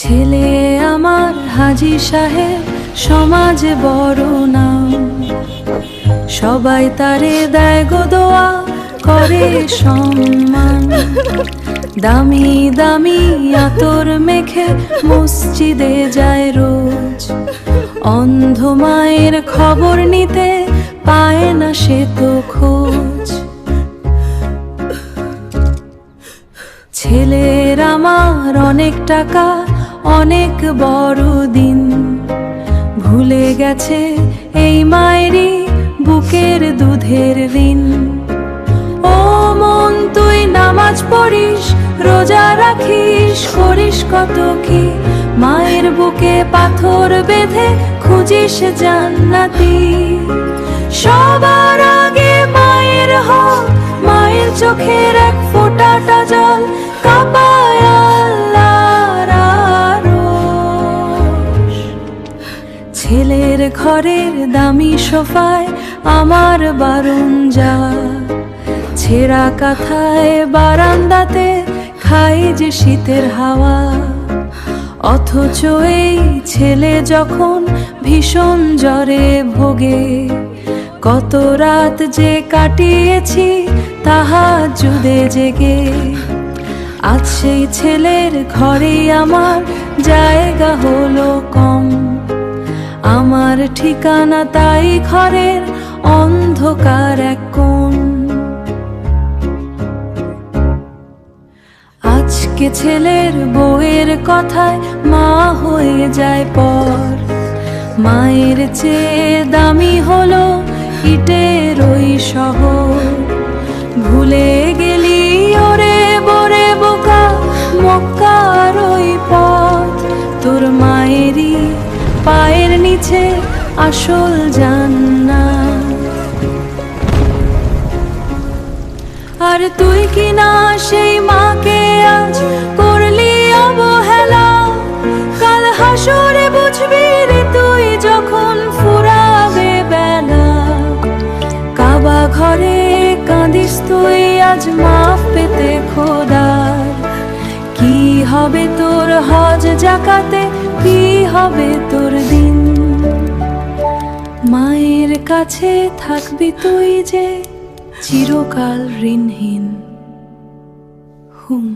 ছেলে আমার হাজী সাহেব, সমাজে বড় নাম, সবাই তারে দেয় গো দোয়া, করে সম্মান। দামি দামি আতর মেখে মসজিদে যায় রোজ, অন্ধ মায়ের খবর নিতে পায় না সে তো খোঁজ। ছেলের আমার অনেক টাকা, অনেক বড় দিন, ভুলে গেছে এই মায়েরই বুকের দুধের ঋণ। ও মন তুই নামাজ পড়িস, রোজা রাখিস, করিস কত কি, মায়ের বুকে পাথর বেঁধে খুঁজিস জান্নাতি। সবার আগে মায়ের হক, মায়ের চোখের এক ফোঁটাটা জল কাঁপায় আল্লাহর আরশ। ছেলের ঘরের দামি সোফায় আমার বারণ যা, ছেঁড়া কাঁথায় বারান্দাতে খাই যে শীতের হাওয়া। অথচ এই ছেলে যখন ভীষণ জ্বরে ভোগে, কত রাত যে কাটিয়েছি তাহাজ্জুদে জেগে। আজ সেই ছেলের ঘরে আমার জায়গা হলো কম, আমার ঠিকানা তাই ঘরের অন্ধকার এক কোণ। আজকে ছেলের বউয়ের কথায় মা হয়ে যায় পর, মায়ের চেয়ে দামি হলো ইটের ওই শহর। ভুলে গেলি ওরে বরে বোকা মক্কার ওই পথ, তোর মায়েরই পায়ের নিচে আসল জান্নাত। আর তুই কি না সেই মাকে আজ করলি অবহেলা, কাল হাসরে বুঝবি রে তুই যখন ফুরাবে বেলা। কাবা ঘরে কাঁদিস তুই আজ মাফ পেতে খোদার, কি হবে তোর হজ জাকাতে, কি হবে তোর দিন। মায়ের কাছে থাকবি তুই যে চিরকাল ঋণহীন। হুম।